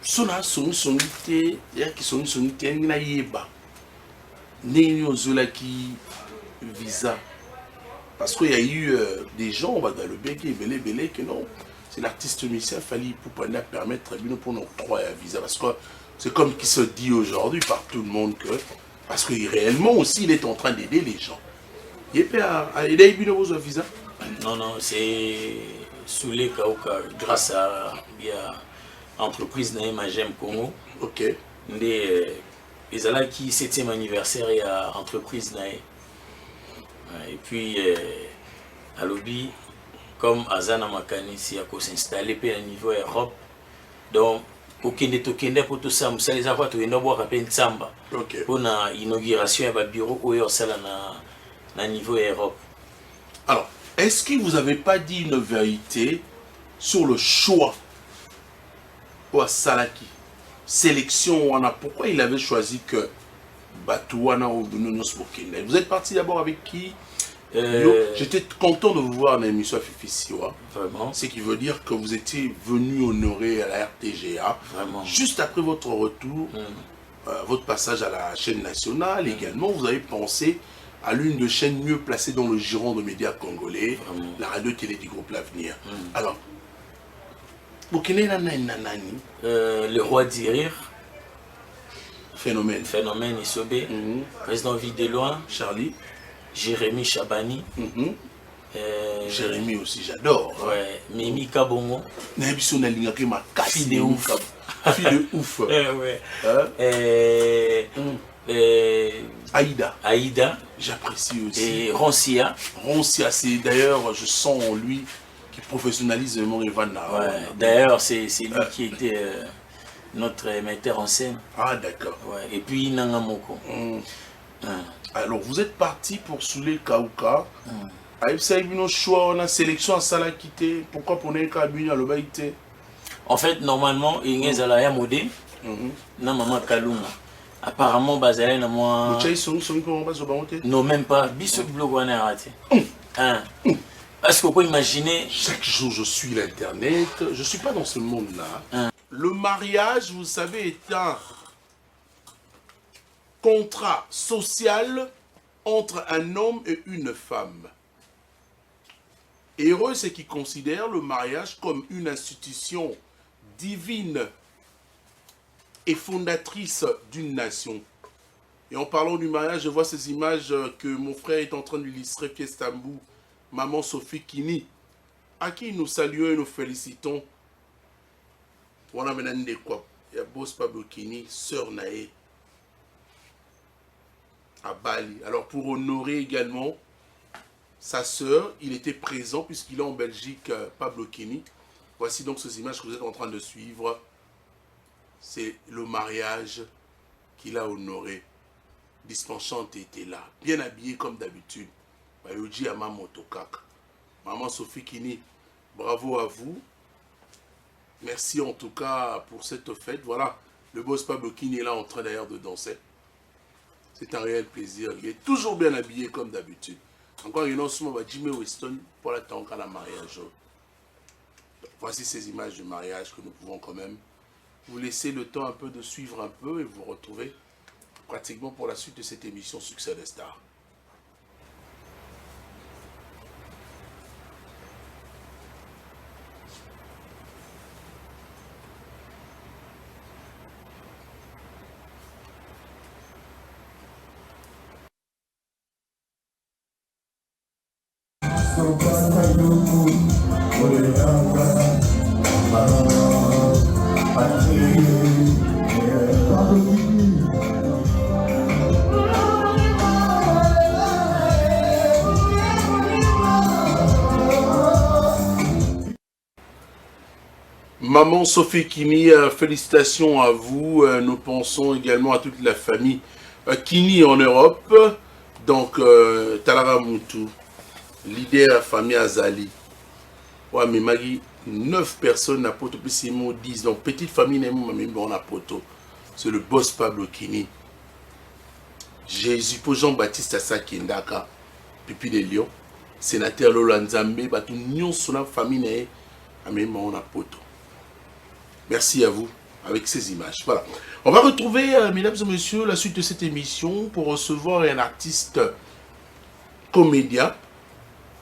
sona sonité ya qui sonité ngina yeba nini ozola qui visa parce qu'il y a eu des gens on va dans le bec et belé que non c'est l'artiste musicien fallait pour permettre pour nous octroyer un visa parce que c'est comme qui se dit aujourd'hui par tout le monde que parce que réellement aussi il est en train d'aider les gens. Il est à aider vos visa. Non, c'est sous les Kauka grâce à l'entreprise Magem Congo. Ok. Ils ont qui 7e anniversaire et à entreprise Nae. Et puis à lobby comme Azana Makani si à s'installer à niveau Europe. Donc Okende tokende pour tout ça, ça les avoir tout eno boire rappel Tsamba. Ok. Pour na inauguration à bureau au sala na niveau Europe. Alors, est-ce que vous n'avez pas dit une vérité sur le choix au Salaki sélection on a pourquoi il avait choisi que Batouana ou Nounos Bokende? Vous êtes parti d'abord avec qui? J'étais content de vous voir dans l'émission Fifisiwa. Vraiment. Ce qui veut dire que vous étiez venu honorer à la RTGA. Vraiment. Juste après votre retour, votre passage à la chaîne nationale, également, vous avez pensé à l'une des chaînes mieux placées dans le giron de médias congolais, la radio-télé du groupe L'Avenir. Alors, le roi d'Irir. Phénomène Isobé. Président Vidéloin. Charlie. Jérémy Chabani. Jérémy aussi, j'adore. Ouais. Mimi Kabongo. Fille de ouf. Fille de ouf. Aïda. J'apprécie aussi. Et Roncia. Roncia, c'est d'ailleurs, je sens en lui qui professionnalise mon Evan. D'ailleurs, c'est lui qui était notre metteur en scène. Ah, d'accord. Ouais. Et puis Nangamoko. Alors, vous êtes parti pour Soulé Kauka. Aïe, choix, on a sélection à Salah quitté. Pourquoi pour ne pas à l'Obaïté? En fait, normalement, il y a Zalaya Modé. Na maman Kaluma. Apparemment, Bazalé na moi. Non, même pas. Bissot blog on a raté. Est-ce qu'on peut imaginer? Chaque jour, je suis l'internet. Je ne suis pas dans ce monde-là. Le mariage, vous savez, est un contrat social entre un homme et une femme. Heureux, c'est qui considèrent le mariage comme une institution divine et fondatrice d'une nation. Et en parlant du mariage, je vois ces images que mon frère est en train d'illustrer, Fiestambou, maman Sophie Kini, à qui nous saluons et nous félicitons. On a maintenant des quoi? Il y a Boss Pablo Kini, sœur Naé, à Bali. Alors pour honorer également sa sœur, il était présent puisqu'il est en Belgique, Pablo Kini. Voici donc ces images que vous êtes en train de suivre. C'est le mariage qu'il a honoré. Dispensante était là, bien habillée comme d'habitude. Bayoji Ama Motokak. Maman Sophie Kini, bravo à vous. Merci en tout cas pour cette fête. Voilà, le boss Pablo Kini est là en train d'ailleurs de danser. C'est un réel plaisir. Il est toujours bien habillé comme d'habitude. Encore une autre, Jimmy Weston pour la tank à la mariage. Voici ces images de mariage que nous pouvons quand même vous laisser le temps un peu de suivre un peu et vous retrouver pratiquement pour la suite de cette émission Succès des Stars. Maman Sophie Kini, félicitations à vous. Nous pensons également à toute la famille Kini en Europe. Donc, Talara Moutou, leader de la famille Azali. Ouais, mais Magui, 9 personnes à Poto, puis c'est 10. Donc, petite famille, on a Poto. C'est le boss Pablo Kini. Jésus, pour Jean-Baptiste Assakindaka, Pipi de Lyon, sénateur Lola Nzambe, Batou Nyon, son famille, on a Poto. Merci à vous. avec ces images. Voilà. On va retrouver, mesdames et messieurs, la suite de cette émission pour recevoir un artiste comédien.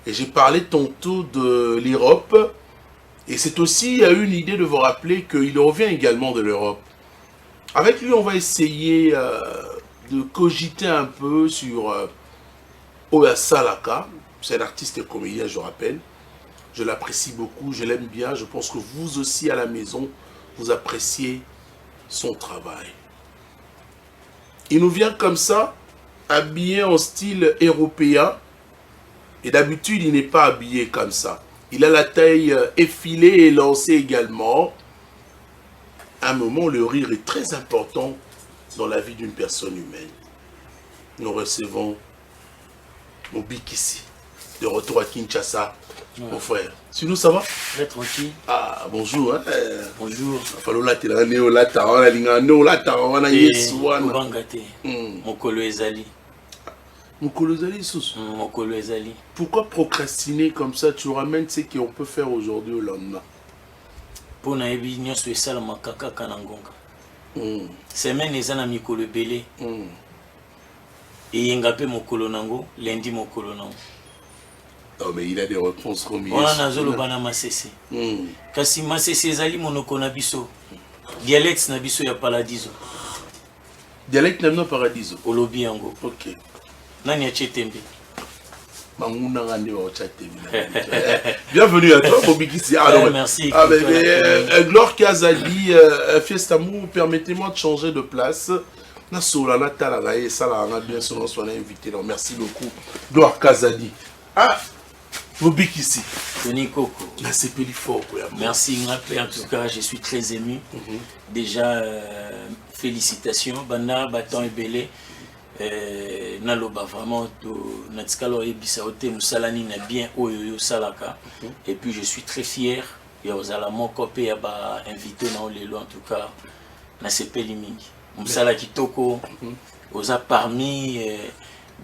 Et j'ai parlé tantôt de l'Europe. Et c'est aussi une idée de vous rappeler qu'il revient également de l'Europe. Avec lui, on va essayer de cogiter un peu sur Oya Salaka. C'est un artiste et comédien, je rappelle. Je l'apprécie beaucoup, je l'aime bien. Je pense que vous aussi à la maison, vous appréciez son travail. Il nous vient comme ça, habillé en style européen. Et d'habitude, il n'est pas habillé comme ça. Il a la taille effilée et lancée également. À un moment, le rire est très important dans la vie d'une personne humaine. Nous recevons Mobik ici, de retour à Kinshasa, mon frère. Sinon, ça va? Très tranquille. Ah, bonjour. Hein? Bonjour. Mokolo ezali. Mokolo ezali. Pourquoi procrastiner comme ça? Tu ramènes ce qu'on peut faire aujourd'hui au lendemain. Pour naebi nyonso esalamaka kaka na ngonga. Semaine eza na mikolo ebele. Eyenga pe mokolo nango, lundi mokolo nango. Oh, mais il a des réponses comme on a nazoloba na masese. Kasi masese ezali monoko na biso. Dialecte na biso ya paradiso. Dialecte na no paradiso. Olobi yango. OK. Nani atie tembe? Bienvenue à toi, Mobikisi. Merci. Glore Kazadi, Fiestamou, permettez-moi de changer de place. Merci beaucoup. Glore Kazadi. Ah, Mobikisi. Tony Coco. Merci, en tout cas, je suis très ému. Déjà, félicitations. Bana, Baton et Belé. Naloba vraiment natikalo ebisa ote musalani na bien oyo salaka. Et puis je suis très fier ya ozala moko pe ya ba invité na lelo en tout cas na sepeli mingi musala kitoko oza parmi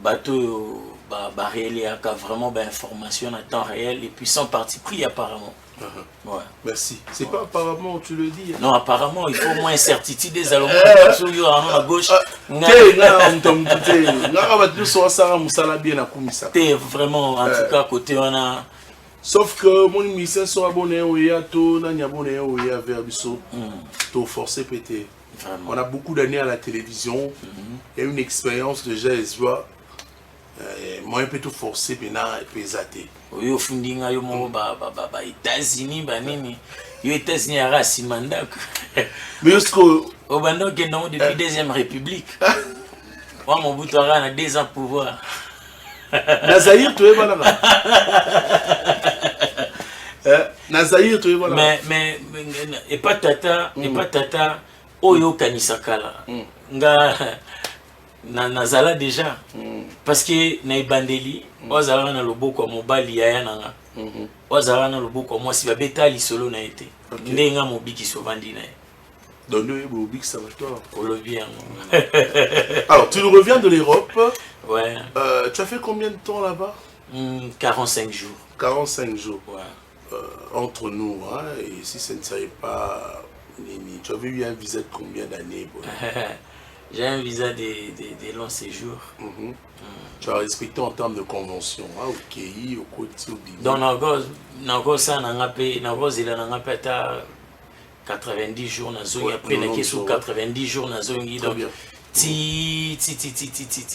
bato ba réel aka vraiment ba information à temps réel et puis sans parti pris apparemment. Ouais. Merci. C'est pas apparemment, tu le dis. Non, apparemment, il faut au moins incertitude des allemans à gauche. Vraiment, en tout cas, côté on a. Sauf que mon émission sont abonnés au Yato, n'a abonné au Yaverbiso. T'as forcé pété. On a beaucoup d'années à la télévision. Il y a une expérience de geste, tu vois. Moi, un peu tout forcé, mais non, un peu zaté. Yo fundinga yo mo ba États-Unis ba nini yo États-Unis ara simanda mais est-ce que au bando que non depuis deuxième république wa Mobutu ara na 2 ans pouvoir Nazaïr tu es voilà Nazaïr tu es voilà mais et pas tata oyo kanisakala nga nazala déjà parce que na ibandeli wazala na loboko mobali ya nanga wazala na loboko moi si babeta lisolo na été ndenga mobiki sovandi na donne mobiki ça va toi olobi yango. Alors tu reviens de l'Europe. Ouais. Tu as fait combien de temps là-bas? 45 jours. 45 jours. Ouais. Entre nous hein, et si ce ne serait pas tu avais eu un visa de combien d'années? J'ai un visa de long séjour. Tu as respecté en termes de convention, hein, au Kéi, au côté, au Guinée. Donc, ça, il a 90 jours, après, il y a 90 jours,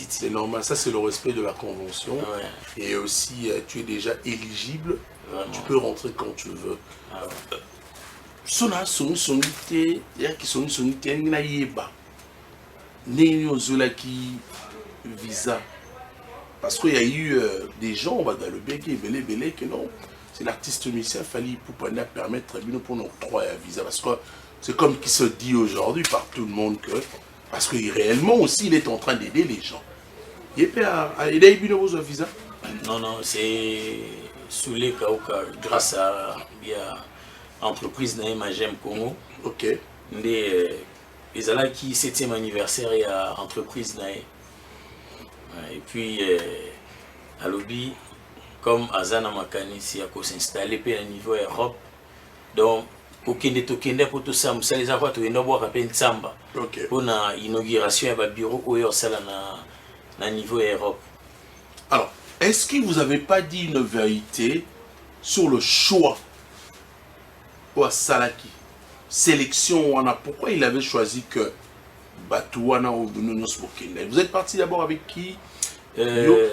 c'est normal, ça c'est le respect de la convention. Ouais. Et aussi, tu es déjà éligible, vraiment. Tu peux rentrer quand tu veux. Sona, sonité, il y a qui sont sonité, il y a yeba. Qui visa parce qu'il y a eu des gens dans le bégué belé que non c'est l'artiste musicien fallait pour permettre pour nous octroyer un visa parce que c'est comme qui se dit aujourd'hui par tout le monde que parce que réellement aussi il est en train d'aider les gens. Il a eu un visa. Non c'est sous les Kauka grâce à l'entreprise Naïma J'aime Congo. OK. Les ala qui 7e anniversaire et à entreprise nae. Et puis à lobby comme Azana Makani si à s'installer à niveau Europe. Donc kokende tokende pour tout ça musala za kwa to enda boka pe ntsamba pour na inauguration ya ba bureau oyo sala na niveau Europe. Alors, est-ce que vous n'avez pas dit une vérité sur le choix au Salaki sélection wana, pourquoi il avait choisi que Batouana ou Nounos Bokende? Vous êtes parti d'abord avec qui?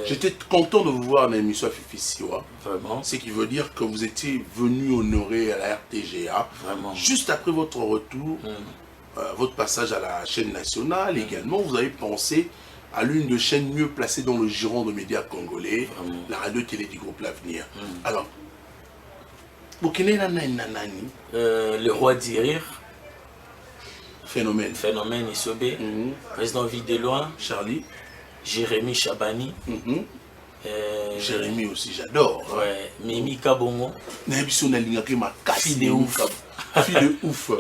J'étais content de vous voir dans l'émission Fifisiwa. Vraiment. Ce qui veut dire que vous étiez venu honorer à la RTGA. Vraiment. Juste après votre retour, votre passage à la chaîne nationale, également, vous avez pensé à l'une des chaînes mieux placées dans le giron de médias congolais, la radio-télé du groupe L'Avenir. Alors, Bokende Nanani, le roi d'Irir. Phénomène. Phénomène Isobé. Président Vie de Loin. Charlie. Jérémy Chabani. Jérémy aussi, j'adore. Ouais. Mimi Kabongo. Fille de ouf. Fille de ouf.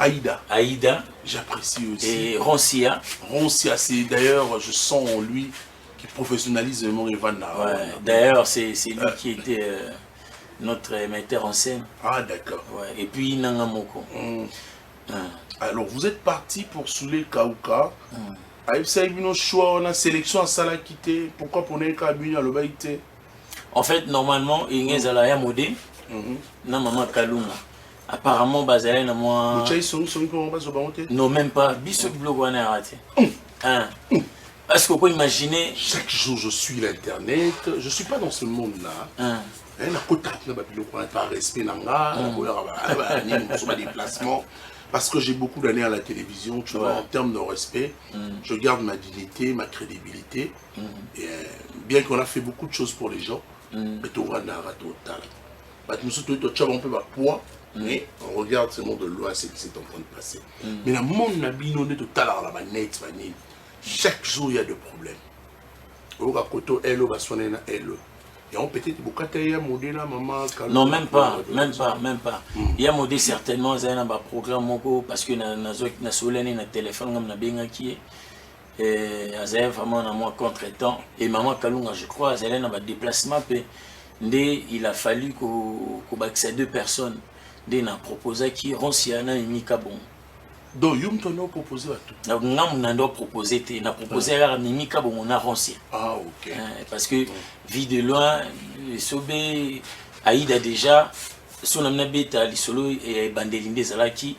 Aïda. Aïda. J'apprécie aussi. Et Roncia. Roncia, c'est d'ailleurs, je sens en lui qui professionnalise vraiment Ivana. Ouais. D'ailleurs, c'est lui qui était notre metteur en scène. Ah, d'accord. Ouais. Et puis Nangamoko. Alors, vous êtes parti pour Soulé Kauka. Aïbsaïbino choix, on a sélection à Salakité. Pourquoi pour ne pas à l'Obaïté? En fait, normalement, il y a Zalaya Modé. Na maman Kalunga. Apparemment, Bazalé na moi. Non, même pas. Bissot Blogo n'a raté. Est-ce qu'on peut imaginer? Chaque jour, je suis l'internet. Je ne suis pas dans ce monde-là. Par respect, déplacement. Parce que j'ai beaucoup d'années à la télévision, tu vois, en termes de respect, je garde ma dignité, ma crédibilité. Et, bien qu'on a fait beaucoup de choses pour les gens, mais tu vois, mais on regarde ce monde de loin, c'est ce qui est en train de passer. Mais le monde n'a pas chaque jour, il y a des problèmes. Non, même pas. Il y a modé certainement un programme parce que na solene na téléphone comme na benga qui est vraiment na moi contre-temps et maman Kalunga je crois elle na déplacement il a fallu que ces deux personnes dès na proposé qui Ronciana et Mikabon. Donc, vous avez proposé à tout. On a proposé, on a proposé à Mimika, on a Roncia. Ah, ok. Parce que, vie de loin, Sobé, Aïda déjà, son amnabé, l'isolo et Bandelinde Zalaki,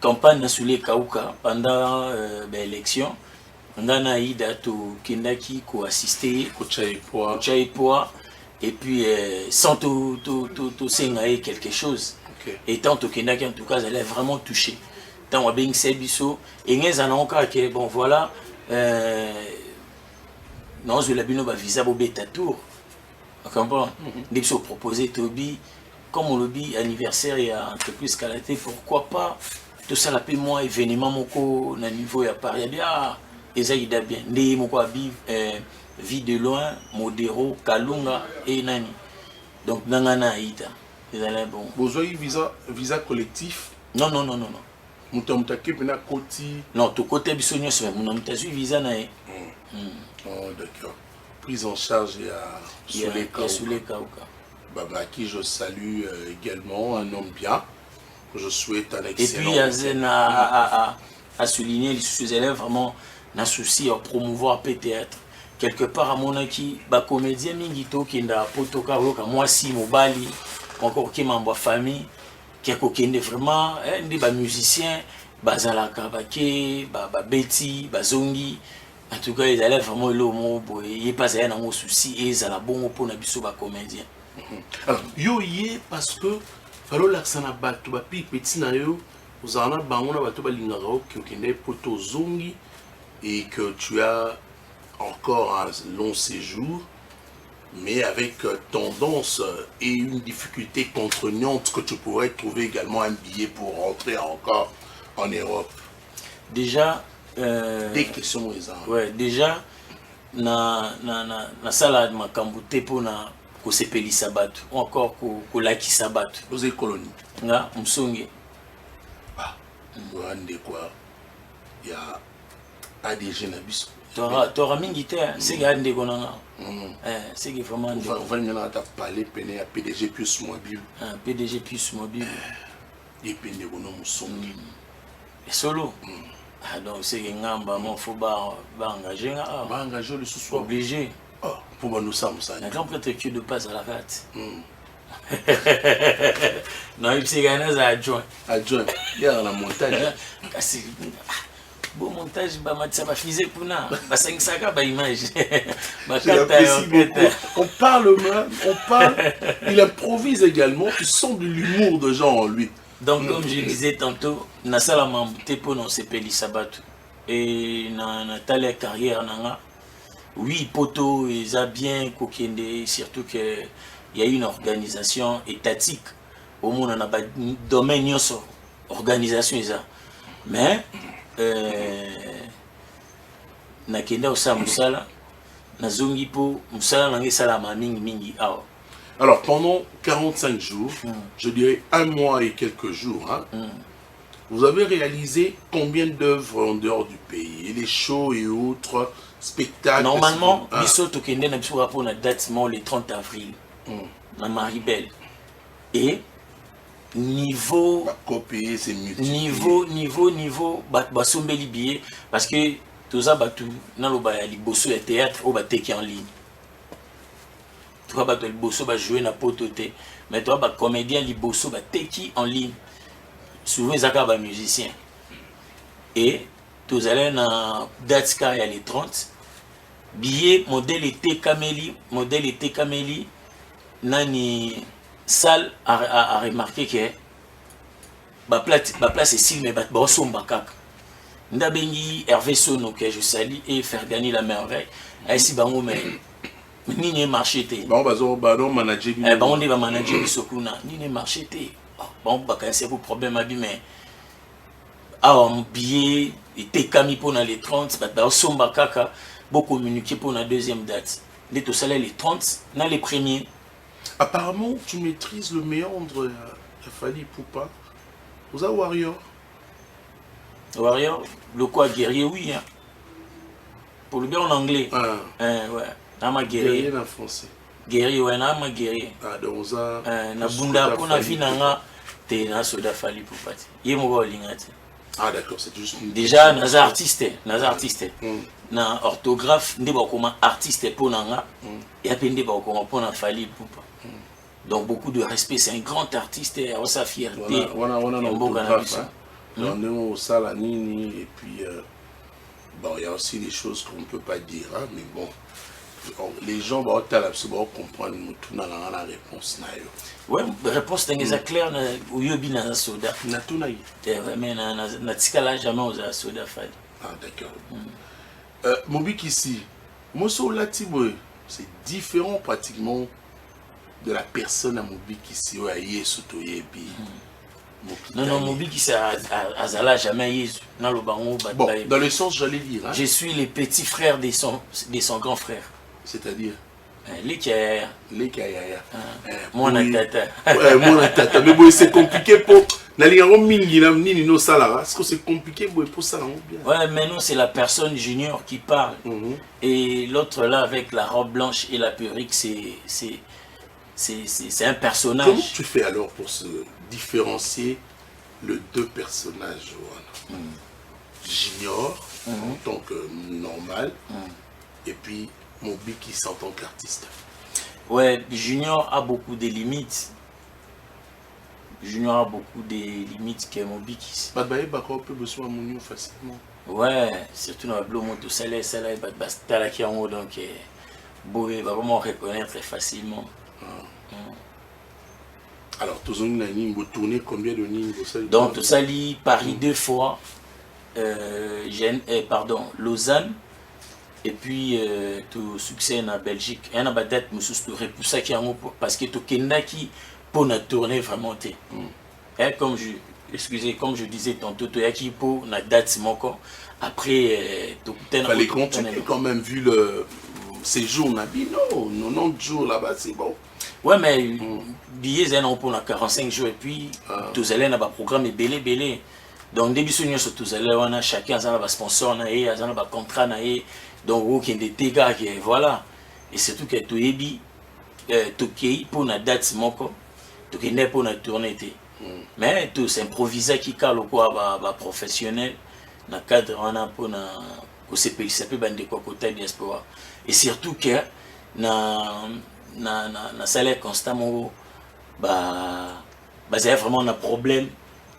campagne nationale Kauka pendant l'élection. On a Aïda, Kendaki, qui a assisté, Kochaïpoa, et puis sans tout s'engager quelque chose. Et tant que Kendaki, en tout cas, elle est vraiment touchée. Tant on a bien Sebiso et nous allons que bon voilà non je l'ai bien au visa au bêta tour on comprend des choses proposées Toby comme on le dit anniversaire et entreprise qualité pourquoi pas tout ça la paix moi événement moko na niveau à Paris bien Ezaïda bien des moko abi vie de loin Modero Kalunga et nani donc nangana Aïda ils allaient bon vous avez visa collectif non non, tout côté bisogno c'est mon nom t'as visa na oh d'accord. Prise en charge à Soulé Kauka. Baba qui je salue également un homme bien que je souhaite un excellent. Et puis Azena a souligné les élèves vraiment n'a souci à promouvoir peut-être quelque part à mon acquis ba comédien mingito qui nda potoka roka moi si mobali encore qui membre famille qui a coquine vraiment des musiciens bazalaka bake Betty bazongi en tout cas ils allaient vraiment le mot il pas un mot souci et ça la bon pour na biso ba comédien alors yo yé parce que falo l'accent ba to ba petit na yo uzana bango na bato balingaka ki okende poto zongi et que tu as encore un long séjour mais avec tendance et une difficulté contraignante que tu pourrais trouver également un billet pour rentrer encore en Europe. Déjà, des questions ouais, déjà na sala makambo te pona ko sepelisa batu ou encore ko lakisa batu aux colonies nga msonge ah ndé quoi il y a ADG na biso T'auras mingité, c'est gars de Gonanga. C'est vraiment de. On va nous parler peine à PDG plus mobile. PDG plus mobile. Et peine de Gonon Songi. Et solo. Donc c'est que ngamba mon faut ba engager ba engager le sous obligé. Pour nous ça ça. Un grand prêtre de passe à la carte. Non, il s'est gagné à adjoint. Adjoint. Il y a la montage. Bon montage, ça va fiser pour nous. Ça va image. On parle, il improvise également. Tu sens de l'humour de gens en lui. Donc, comme je disais tantôt, na sala mambuté pour non sepeli sabatu. Et na telle carrière nanga. Oui, poto, ils a bien kokende, surtout que il y a une organisation étatique. Au monde on a pas domaine yoso organisation ça. Mais na kenda osa musala na zongi po musala nangi sala ma mingi awa. Alors, pendant 45 jours, je dirais 1 mois et quelques jours, hein, vous avez réalisé combien d'œuvres en dehors du pays? Et les shows et autres spectacles? Normalement, Bisso Tokende n'a pas pour la date le 30 avril, dans Maribel. Et niveau, niveau, basombeli billet, parce que tout ça, dans le bosso et théâtre, au qui en ligne. Tu vas le bosso va jouer na pototé, mais toi bah comédien li bosso va teki en ligne. Souvent ils acabent musicien. Et tous allez na date car il y a les 30 billets modèle était Camélie nani salle a remarqué que ba place est style mais ba bosso mbakaka. Ndabengi Hervé Sono que je salue et faire gagner la merveille. Ainsi bango mais ni marché té bon manager on dit manager bisokuna ni marché té bon c'est pour problème abi mais un billet était cami pour les 30 ba somba kaka beaucoup communiquer pour la deuxième date les tout ça les 30 dans les premiers. Apparemment tu maîtrises le méandre Fally Ipupa. Vous avez Warrior le quoi guerrier oui hein. Pour le bien en anglais ouais. Nama guerrier en français. Guerrier ouais nama guerrier. Donc ça na bunda ko na vinanga te na soda Fally Ipupa. Yemo lingati. D'accord, c'est juste déjà naza artiste. Na orthographe ndeba comme artiste pour nanga et après ndeba comme pour na Fally Ipupa. Donc beaucoup de respect, c'est un grand artiste et sa fierté. On a l'orthographe. On est au Salanini et puis bon, il y a aussi des choses qu'on ne peut pas dire, hein, mais bon, les gens vont comprendre tout dans la réponse. Oui, la réponse est claire, où il y a un soda. Mais na tikala jamais aux soda Fally. Ah d'accord. Mobik ici, Mosso Latiboy, c'est différent pratiquement de la personne à Mobik ici, où il y a Sotoye puis. Non, Mobik ici Azala jamais dans le bango. Bon, dans le sens, j'allais dire. Hein? Je suis le petit frère de son grand frère. C'est-à-dire les Kaya. Moi, tata. Moi, tata. Mais bon, c'est compliqué pour. Est-ce que c'est compliqué pour ça? Ouais, mais non, c'est la personne junior qui parle. Et l'autre là, avec la robe blanche et la perruque, c'est un personnage. Comment tu fais alors pour se différencier les deux personnages, Junior en tant que normal et puis Mobik en tant qu'artiste? Ouais, Junior a beaucoup de limites. Junior a beaucoup de limites que Mobik. Facilement. Ouais, surtout dans le bleu moto salé, qui en haut, donc il va vraiment reconnaître facilement. Alors, tous vous tournez combien de lignes? Donc, tout ça, Paris 2 fois, Lausanne, et puis tout succès en Belgique. Il y a une date pour ça qui parce que tout Kendaki pour tourner vraiment. Comme je disais tantôt, il y a qui pour la date après tout fallait continuer quand même vu le séjour Nabi, non, 90 jours là-bas, c'est bon. Ouais, mais billets pour 45 jours et puis tous allez dans le programme est belé. Donc début sur tous allez on a chacun a un sponsor na un contrat na donc aucun des dégâts, voilà. Et surtout que tu es toqué pour une date moko, tu n'es pour une tournée. Mais tout c'est improvisé qui cale quoi professionnel dans le cadre on a pour na s'appelle bande quoi côté diaspora. Et surtout que na salaire constamment c'est vraiment un problème,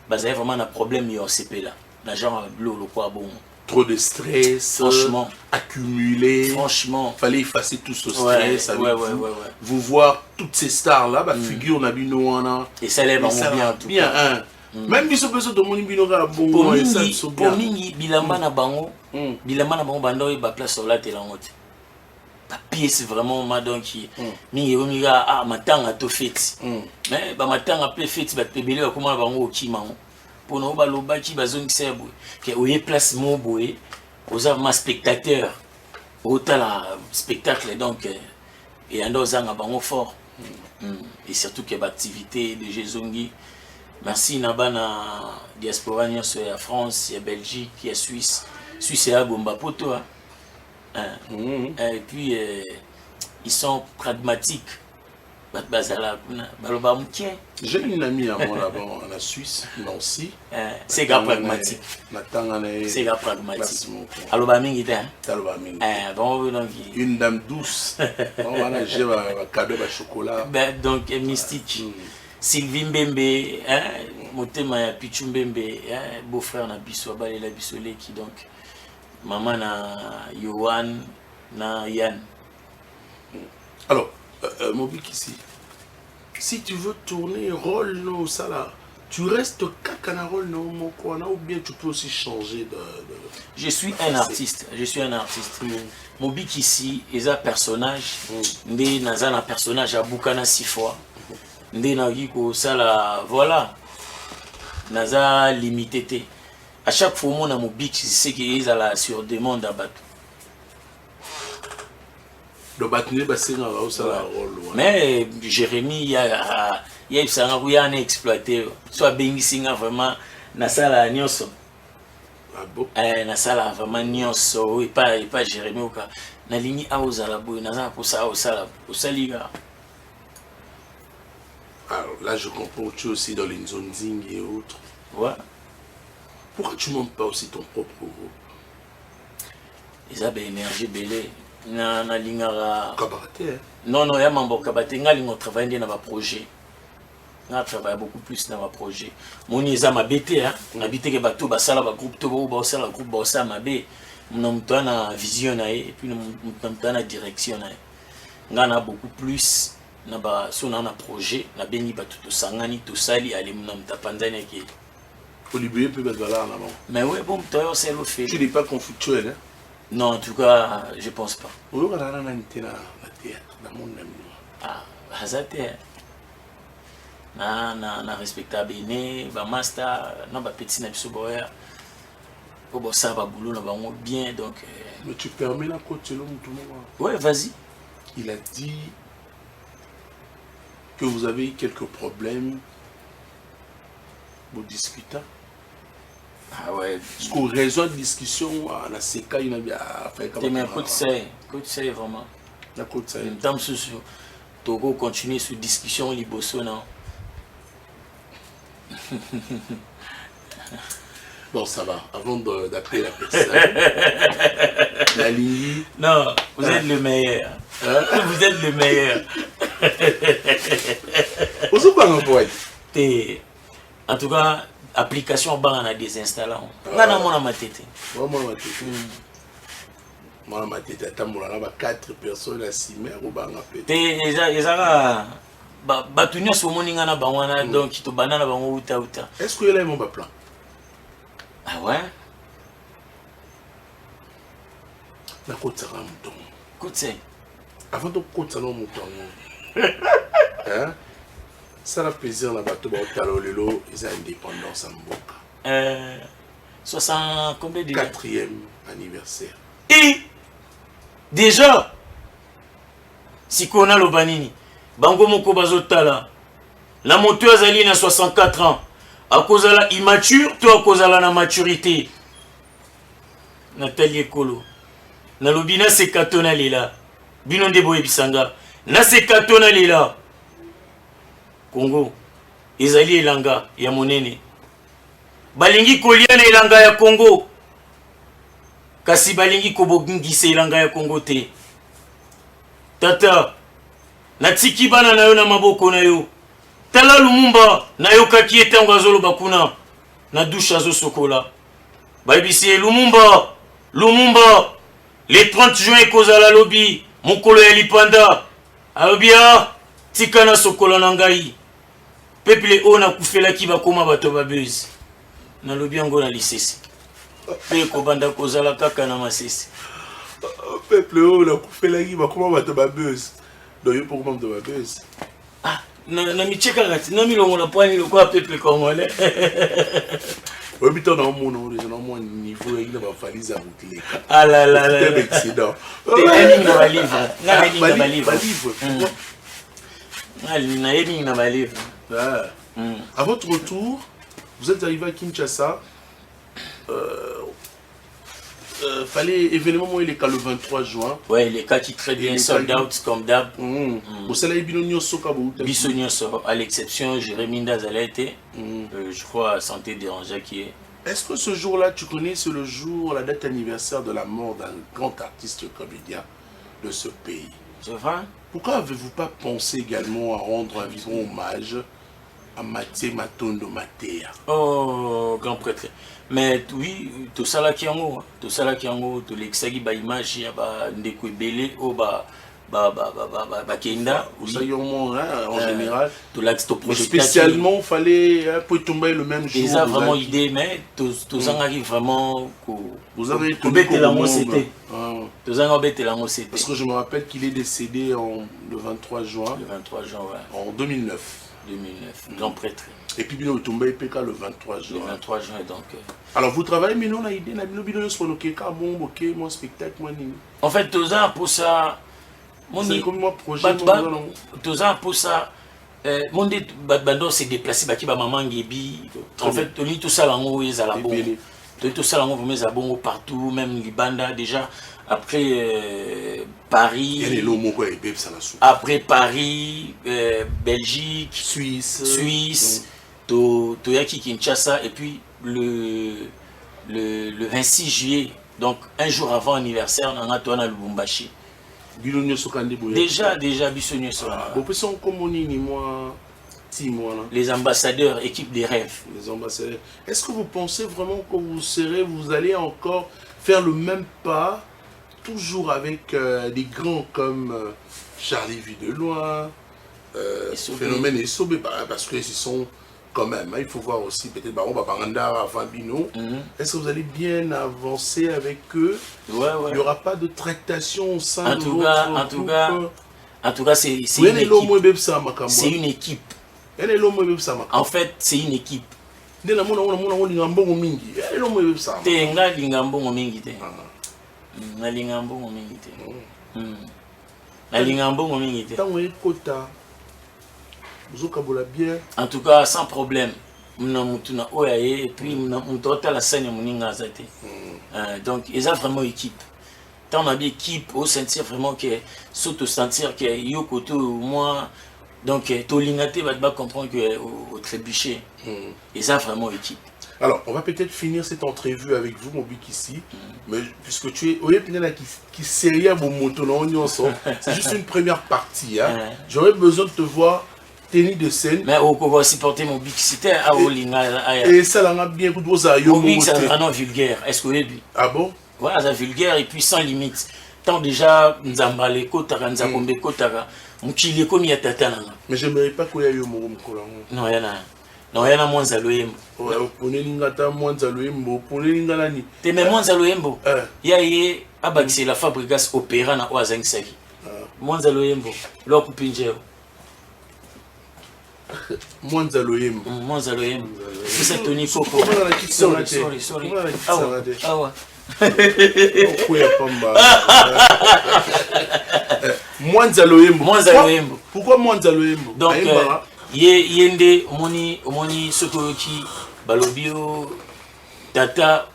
un problème au CP là. L'argent le quoi bon. Trop de stress, franchement, accumulé. Franchement, fallait effacer tout ce stress. Ouais. Vous voir toutes ces stars là, figure na bino wana. Et ça lève bien tout. Bien hein. Même biso peso to moni bino ka bon. Pour mingi bilamba na bango, bando ba place sur la télé en haute. La pièce vraiment madon qui mingi omiga matanga to fête. Mais ba matanga pe fête ba tebele ko mona bango okimango. Pour nous baloba qui bazon qui que oye place mon boé aux ma spectateur autant la spectacle donc et ando zanga bango fort et surtout que l'activité de Jézongi merci nabana diaspora nyonso ya France ya Belgique ya Suisse et à Gomba poto et puis ils sont pragmatiques. J'ai une amie à moi là-bas en Suisse, Nancy. C'est gars pragmatique. C'est gars pragmatique. Alors, une dame douce. J'ai un cadeau de chocolat. Donc, mystique. Sylvie Mbembe, Motema ya Pichu Mbembe, beau-frère na biso, Balela Bissolé qui donc maman na Yohan na Yann. Alors, Mobik ici, si tu veux tourner rôle non ça là, tu restes kakana rôle non mokwana ou bien tu peux aussi changer de... Je suis un artiste. Mobik ici, il a un personnage, il y a un personnage à Boukana 6 fois. Il y a un voilà. Naza limité. À chaque fois, mon Mobik, c'est qu'il y a la sur demande à battre. Mais Jérémy, il y a un exploité. Soit Bengisinga vraiment, Nasala Nyonso. Ah bon? Nasala vraiment Nyonso, et pas Jérémy ou quoi. Nalini Aozalabo, Nasala pour ça, au Saliga. Alors là, je comprends tu aussi dans les zones zing et autres. Ouais. Pourquoi tu ne montes pas aussi ton propre groupe? Ils ont énergie belée. Na lingara Kabaté. Non, il y a mambo kabaté. On travaille dans un projet. On travaille beaucoup plus dans un projet. Mon isa m'a bêté, hein. Habité que bateau, basala, ba groupe, to, basala, groupe, basala, ma bé. Mon na vision, et puis mon na direction. On a beaucoup plus. Na ba so na projet, na beni ba tout sangani, tout sali, ali mon tapanzani qui. Olivier peut être là, non? Mais ouais, bon, toi, c'est le fait. Tu n'es pas conflictuel, hein? Non, en tout cas, je pense pas. Vous avez un théâtre dans mon ami. Ah, Hazate. Na respectable né, ba master, na ba petit na biso boya. Pour ça ba boulot na ba bien donc. Mais tu permets la côte selon tout le monde. Ouais, vas-y. Il a dit que vous avez eu quelques problèmes. Vous discutez. Ah ouais. Parce qu'au raison de discussion, la CK, il a bien fait comme ça. Côte c'est vraiment. La côte c'est. Même temps, Togo continue sur discussion liboso, non? Bon, ça va. Avant d'appeler la personne, la ligne. Non, vous êtes le meilleur. Vous êtes le meilleur. Vous êtes pas un poète. En tout cas, application on a des installants. On a mon amatete. Moi ma tête attends 4 personnes à 6 mères ou banga pété. Ezala batunya so moninga na bangwana donc to banana bango uta. Est-ce que là mon plan? Ah ouais. La côte sera mouton. Côte avant de côte ça mouton. Hein? Ça a plaisir na bato ba talolelo ils ont indépendance en Mboka. 60 combien de 4e anniversaire. Et déjà si on a le banini bango moko bazotala la moto azali na 64 ans à cause de la immature toi à cause de la maturité Nathalie Ekolo nalobi na sekato na lela bino nde boyebisanga na sekato na lela Congo ezali elanga ya monene balingi kolia na elanga ya Congo kasi balingi kobongisa elanga ya Congo te tata natiki bana na yo na maboko na yo tala Lumumba nayokaki etango azoloba kuna na douche azosokola bayebisi Lumumba le 30 juin ekozala lobi mokolo ya lipanda alobi tika na sokola na ngai peuple oyo nakufelaki bakoma bato babezi nalobi yango na lisesi mpe kobanda kozala kaka na masesi peuple oyo nakufelaki bakoma bato babezi donc yo pokoma bato babezi na micheka ti na milongola pwani lokola peuple congolais oyebi ntango naomona déjà naomona niveau yaki na bavalise ya koteleka alalala accident eningi na balivre nga eningi na balivre na eningi na balivre. À votre retour, vous êtes arrivé à Kinshasa. Fallait événement il est le 23 juin. Ouais, les cas qui très bien sold out comme d'hab. Vous savez binonio soka bisonio so à l'exception Jérémy Ndazalete. Je crois santé dérangée qui est. Est-ce que ce jour-là, tu connais, c'est le jour, la date anniversaire de la mort d'un grand artiste comédien de ce pays? C'est vrai? Pourquoi avez-vous pas pensé également à rendre un vivant hommage à Maté Matondo Matéa? Oh, grand prêtre. Mais oui, tout ça là qui est en haut, tout l'exagi ba image ya ba ndeko belé au ba kenda en général tout l'axe to projet spécialement fallait pour tomber le même jour. Déjà vraiment idée mais tout ça arrive vraiment vous avez bêté la c'était tout ça bêté la c'était parce que je me rappelle qu'il est décédé le 23 juin. Le 23 juin ouais. En 2009. Grand prêtre. Et puis nous tombé PK le 23 juin. Le 23 juin donc. Alors vous travaillez mais non la idée na bino sur le keka bon OK mon spectacle moi ni. En fait tout ça pour ça c'est comme moi projet tout ça pour ça mon dit bando s'est déplacé baki ba maman ngebi en fait tout ça lango ezala bon. Tout ça lango vous za bon partout même Libanda déjà après Paris, après Paris, Belgique, Suisse, Toyaki Kinshasa, et puis le 26 juillet, donc un jour avant l'anniversaire, on a tourné à Lubumbashi. Déjà, Bissonio Soka. Les ambassadeurs, équipe des rêves. Les ambassadeurs. Est-ce que vous pensez vraiment que vous allez encore faire le même pas? Toujours avec des grands comme Charlie Videloin, Phénomène et Sobé, parce qu'ils sont quand même, il faut voir aussi peut-être Baron Babaranda, Fabino. Est-ce que vous allez bien avancer avec eux? Il n'y aura pas de tractation au sein de votre groupe? En tout cas, c'est une équipe. En fait, c'est une équipe. Nalinga mbongo mingi te. Nalinga mbongo mingi te. En tout cas sans problème. Mna mutuna oyaye et puis mna mutota la scène muninga zate. Donc ils ont vraiment équipe. Tant on a bien équipe au sentir vraiment que s'auto sentir que yo koto moi donc tolingate va comprendre que au trébucher. Ils ont vraiment équipe. Alors, on va peut-être finir cette entrevue avec vous, Mobik, ici. Mais puisque tu es... Oui, qui sérieux mon moto, c'est juste une première partie. Hein. J'aurais besoin de te voir tenir de scène. Mais on va supporter Mobik, c'était à Olinga. Et ça, là, on a bien écouté vos aïeux. Mobik, c'est vraiment vulgaire. Est-ce que vous avez vu? Ah bon? Voilà, c'est vulgaire et puis sans limite. Tant déjà, Nzambale, Kotara, Nzakombe, Kotara, Mouchile, comme il y a Tatana. Mais j'aimerais pas qu'il y ait eu mon collant. Non, il y en a. Non, il y en a moins à l'OM. Ouais, prenez l'ingata moins à l'OM, prenez l'ingalani. T'es même moins à l'OM. Il y a c'est la fabrication opéra na Oazang Sagi. Moins à l'OM. L'eau coupinjero. Moins à l'OM. Moins à l'OM. C'est Tony Coco. Sorry. Ah ouais. Moins à l'OM. Pourquoi moins à l'OM? Donc, yende omoni sokoyoki balobio tata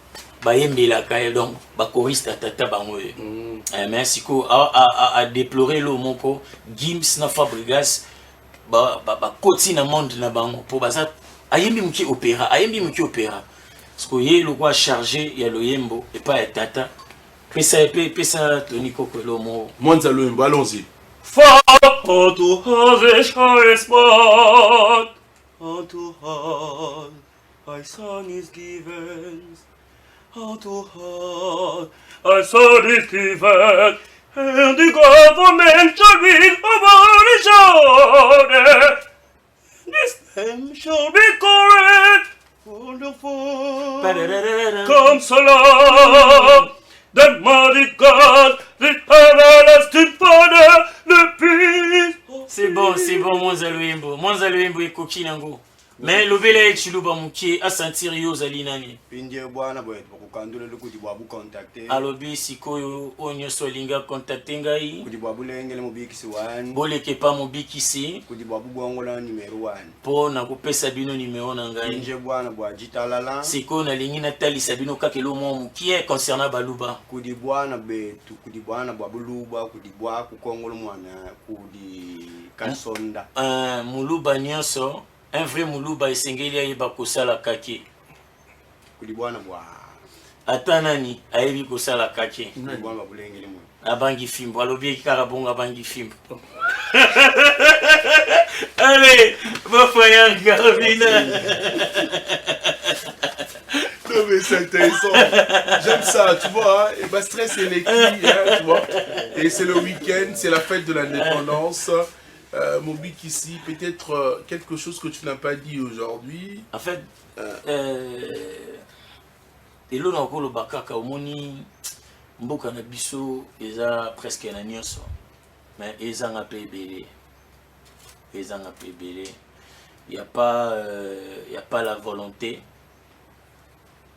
bayembelaka ye donc bakoriste tata bango ye mais siko a déplorer lo moko Gims na Fabregas bakoti na monde na bango po baza ayembi muki opéra parce que ye lo kwa chargé ya loyembo et pas ya tata pesa Tony Kokolo mo Mwanza loyembo, allons-y. How to have a shy spot, how to have my son is given, how to have my son is given, and the government shall be abolished. This name shall be correct, wonderful, Consoler, the mighty God, the everlasting Father, the peace. C'est bon, Mwanza Luimbo et Koki Nango. Mais le bel chiluba muki a sentir yo zali nani. Pindie bwana bwetu bakukandula lukuti bwabu contacter. Alobi sikoyo onyo solinga contacter ngai. Kuti bwabu lengele mubikisi wani. Boleke pa mubikisi. Kuti bwabu bongola numero 1. Po na kopesa bino numero na ngai. Pindie bwana bwa jitalala. Sikoyo na lingi na talisa bino kakelo mo muki concernant baluba. Kuti bwana betu, kuti bwana bwabu luba, kuti bwa kukongola mwana, kuti kasonda. Muluba nyonso. Un vrai Muluba esengeli ayeba kosala kake. Kudi bwana bwa. Atanani ayebi kosala kake. Kudi bwana bulengeli mo. Abangi fimbo alobi karabonga abangi fimbo. Allez, bafaya Garbina. Non mais c'est intéressant. J'aime ça, tu vois. Et bah stress et les hein, tu vois. Et c'est le week-end, c'est la fête de l'indépendance. Mobik ici, peut-être quelque chose que tu n'as pas dit aujourd'hui. En fait, elo na kolo bakaka omoni mboka na biso eza presque na nyonso. Mais eza nga pe ebele. Il y a pas la volonté.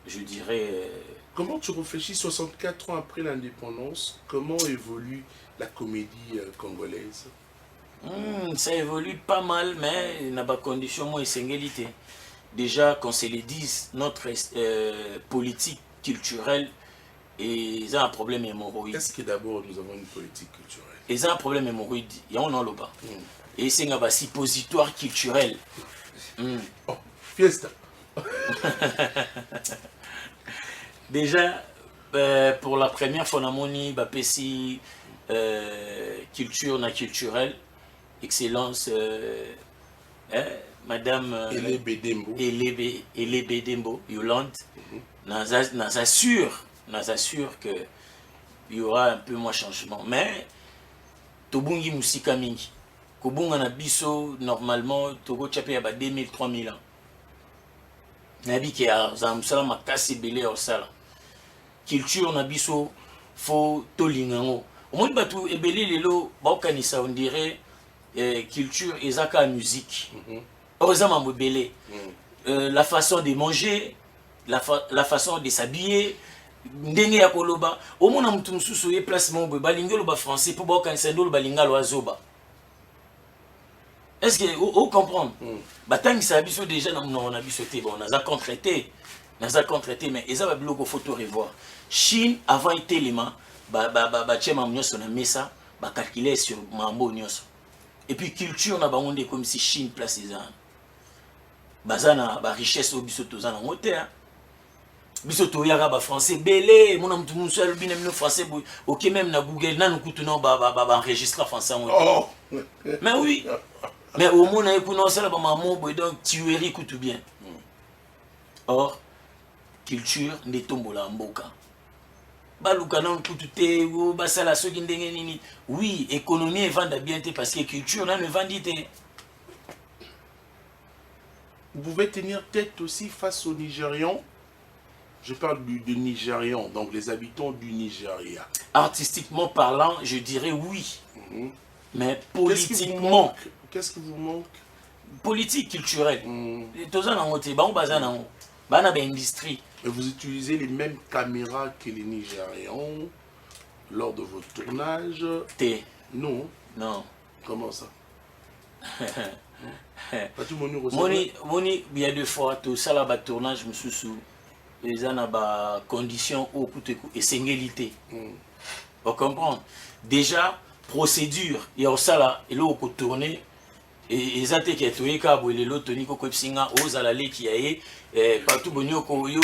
Je dirais Comment tu réfléchis 64 ans après l'indépendance, comment évolue la comédie congolaise? Ça évolue pas mal, mais il n'y a pas de conditions moins essentielles. Déjà, qu'on se le dise, notre politique culturelle est un problème hémorroïde. Est-ce que d'abord nous avons une politique culturelle? Et c'est un problème hémorroïde. Il y a un an bas. Et c'est un suppositoire culturel. Oh, fiesta. Déjà, pour la première fois, on a fait culture culturelle. Excellence, Madame Elebe Dembo, Yolande, nous assure qu'il y aura un peu moins de changement. Mais, Tobungi Musika Mingi, Kobunga Nabiso, normalement, Togo Tchapé y a 2000-3000 ans. Nabi qui a Zamsala Makasi Belé au Sala. Culture Nabiso, faux Tolingango. Au moins, Batou Ebele Lelo, Baokanisa, on dirait. Culture et la musique. Heureusement, la façon de manger, la façon de s'habiller, ndenge ya koloba. Au moins, on a un placement de français pour bakanisa ndolo balinga lo azoba. Est-ce que vous comprenez? Batang ça biso déjà on a bisoté bon, on a contracté, mais ils ont bloqué photo revoir. Chine avant était élément, chema mnyoso na mesa, calculer sur mambo nyoso. Et puis culture na bango comme si Chine place les ans. Bazana ba richesse au bisoto zana ngote hein. Bisoto yaka ba français belé, mon am tout moun seul binem no français OK même na Google na nukutu no ba enregistrer français ngote. Oh. Mais oui. Mais au moins na ekuno sala ba maman boy donc tuerie kutu bien. Or culture ne tombola mboka. Oui, économie est vendue bien parce que culture ne vendit. Vous pouvez tenir tête aussi face aux Nigérians. Je parle des Nigérians, donc les habitants du Nigeria. Artistiquement parlant, je dirais oui. Mais politiquement... Qu'est-ce qui vous manque? Politique, culturelle. Industrie. Et vous utilisez les mêmes caméras que les Nigérians lors de vos tournages? Non. Non. Comment ça? Moni, il y a 2 fois, tout ça là, tournage, je me suis sous. les conditions au et singulité. On comprend. Déjà, procédure, il y a ça là, et là, on peut tourner. Et ils ont été tués car les lots toniques au Kopsinga, aux alalés qui aient, partout bonio koyo,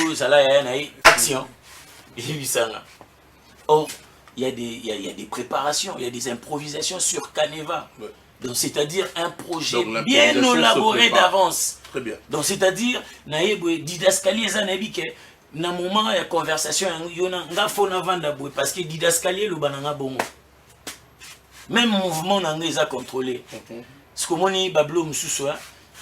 action. Or, il y a des préparations, il y a des improvisations sur Caneva. Ouais. Donc, c'est-à-dire un projet bien élaboré d'avance. Très bien. Donc, c'est-à-dire, didascalier zanabike, na moment il y a conversation, parce que didascalier le bananga bongo. Même mouvement n'a pas contrôlé. Ce que moni bablo mususo,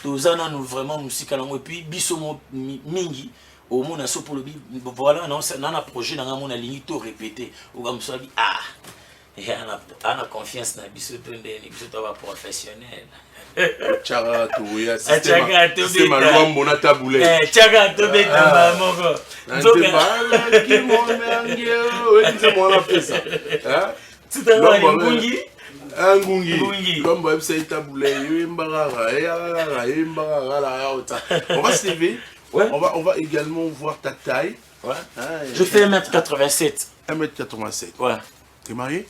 tozana nous vraiment musique et puis biso mingi. Au monde a pour le voilà non c'est un projet dans mon ligne tout répété ou comme ça ah et on a confiance dans biso to professionnel Tchaga touya c'est malwa mona taboulé tchaga to beta moko donc qui mon ngeo et c'est moi la fait ça hein tout à l'heure ngungi Ngungi comme bah c'est taboulé yembara la on va se lever. Ouais. On va également voir ta taille. Ouais. Je fais 1m87. 1m87. Ouais. T'es marié?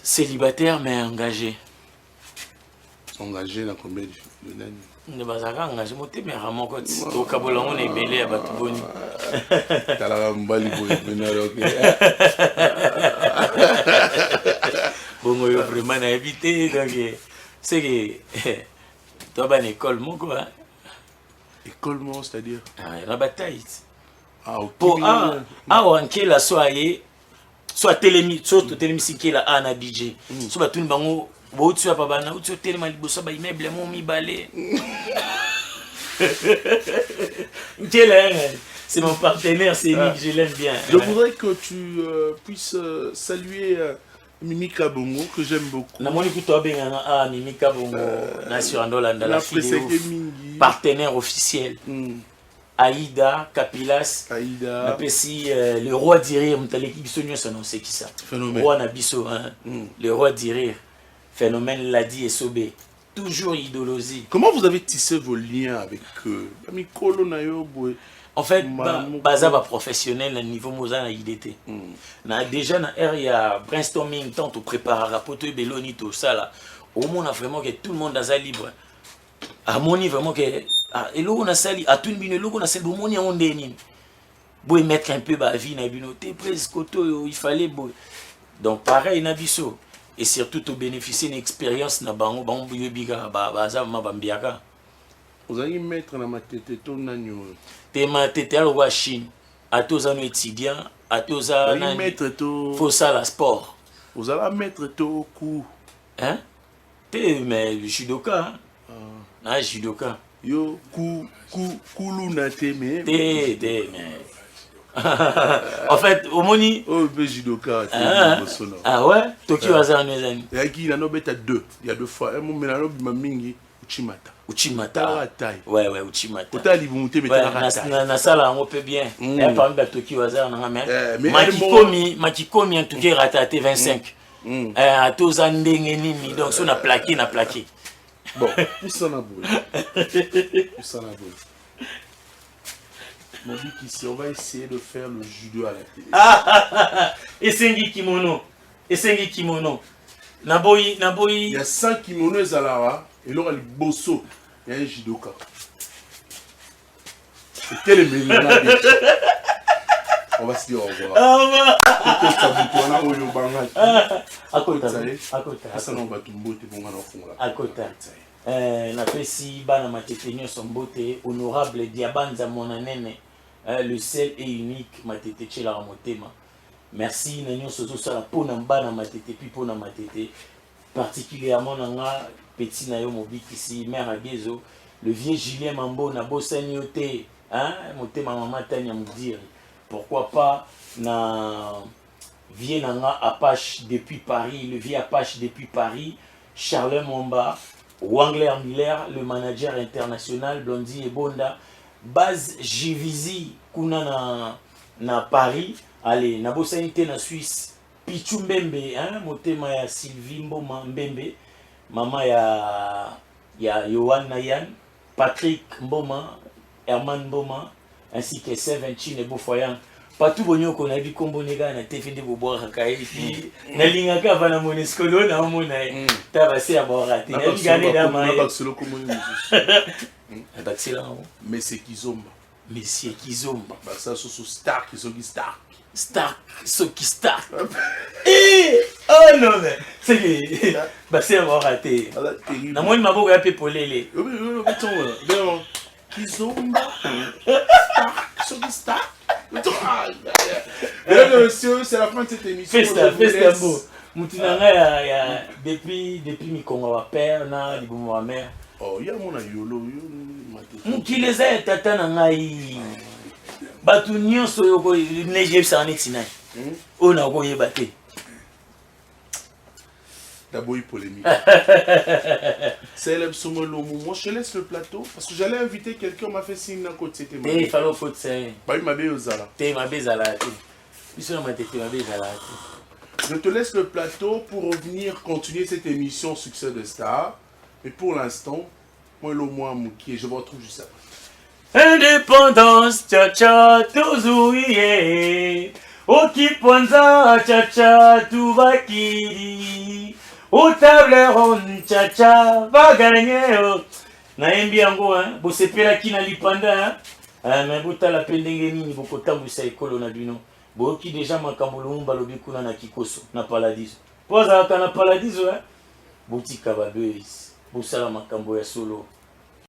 Célibataire mais engagé. Engagé dans combien d'années? Ne bazaka engagé moté mais ramon côté. Au Kabola on est belé à Batuboni. T'as la mbali boy benaro. Bon yo vraiment na éviter donc c'est que toi ban école mon quoi. Écolement, c'est-à-dire la bataille. Ah, ok. Pour on la soit télémi qui la ana DJ. Soit tout le bango, tu as pas bana, tu as tellement liboso ba immeuble mon mi balé. C'est mon partenaire, c'est Nick, je l'aime bien. Je voudrais que tu puisses saluer Mimi Kabongo, que j'aime beaucoup. Mimi Kabongo, la partenaire officiel. Aïda, Kapilas, Aïda. Le roi d'Irir, c'est qui ça? Phénomène. Roi Nabiso, le roi d'Irir. Phénomène Ladi et Sobé. Toujours idolosé. Comment vous avez tissé vos liens avec eux? En fait, Bazaba professionnel, niveau Mozana IDT. Déjà, il y a brainstorming, tant au préparer, rapporter Beloni, tout ça là. Au moins, on a vraiment que tout le monde est libre. À mon niveau, vraiment que. Et là, on a sali, à tout le monde, on a sali, on a ondéni. Boy, mettre un peu la vie, t'es presque il fallait. Donc, pareil, Nabiso. Et surtout, tu bénéficier d'une expérience dans Bango, Bango, Biga, Bazaba, Bambiaka. Vous allez mettre dans ma tête ton agneau. Ma tête à la Chine, à tous les étudiants, à tous les faut ça la sport. Vous allez mettre tout au cou. Hein? Mais judoka. Ah, judoka. Yo, koulou na teme. Mais. En fait, au moni. Oh, le judoka. Ah ouais? Tokyo Hazard, mes amis. Il y a deux. Il y a deux fois. Un moment, il y a deux Uchimata. Uchimata. Ouais, Uchimata. Autant il monter mais na sala on peut bien. Et parmi les Tokyo Hazard na mais Makikomi en tout cas raté 25. À tous en ndengeni donc on a plaqué Bon, pour ça na boule. Mon but ici, on va essayer de faire le judo à la télé. Esengi kimono. Naboyi. Il y a 5 kimonos à la et là, il y a le bosso. Il y a un judoka. C'était le meilleur. On va se dire au revoir. Honorable Diabanza Monanene, le seul et unique Matete Chela Motema. Merci, Nanyon Sozo Sala Ponamba Matete, puis Pona Matete, particulièrement Nanga. Petit Nayo Mobik ici, mère Agezo, le vieux Julien Mambo, Nabo Sanyote, hein, monté ma maman Tania Moudiri. Pourquoi pas, na vieux Nanga Apache depuis Paris, le vieux Apache depuis Paris, Charles Momba, Wangler Miller, le manager international, Blondie et Bonda, Baz Jivizi, Kuna na Paris, allez, Nabo Sanyote na Suisse, Pichu Mbembe, hein, monté ma Sylvie Mboma Mbembe. Maman ya Yohan Nayan, Patrick Mboma, Herman Mboma, ainsi que Seven Chin et Bofoyang. Partout bonyo qu'on a vu combo nega na te finde boboa kaka et puis na lingaka vana monesco lo na mona ta va se aborati na ligane da mai na solo comme Monsieur Kizomba Monsieur Kizomba bah ça so Stark Soki Stark eh oh non mais c'est que bah c'est aborati na moi maboko ya pepolele oui Kizomba Soki Stark. Mesdames et messieurs, c'est la fin de cette émission. Festa beau. Moutinanga ya depuis mikongo wa père na libumu wa mère. Oh, ya mona yolo mukileza tata na ngai. Batu nyonso yoko neje sa netina. Ona ko yeba te. D'abord, polémique. C'est le Somolo. Moi, je laisse le plateau parce que j'allais inviter quelqu'un, m'a fait signe d'un côté. C'était mal. Il fallait faut c'est. Bah, il m'a bien osala. T'es ma bezala. Je te laisse le plateau pour revenir continuer cette émission Succès de Star. Mais pour l'instant, moi, le moins Mouki, je vous retrouve juste après. Indépendance, tcha toujours yé. Okiponza, tcha tout va kiri. Au tableron, tcha va gagner. Naembi yango hein, bosepela kina lipanda hein. Mais bota la pendenge nini bokotambusa ekolo na bino. Boki déjà makambo lumba lobi kuna na kikoso na paradiso. Poza kana paradiso hein. Botika babeis. Bosala makambo ya solo.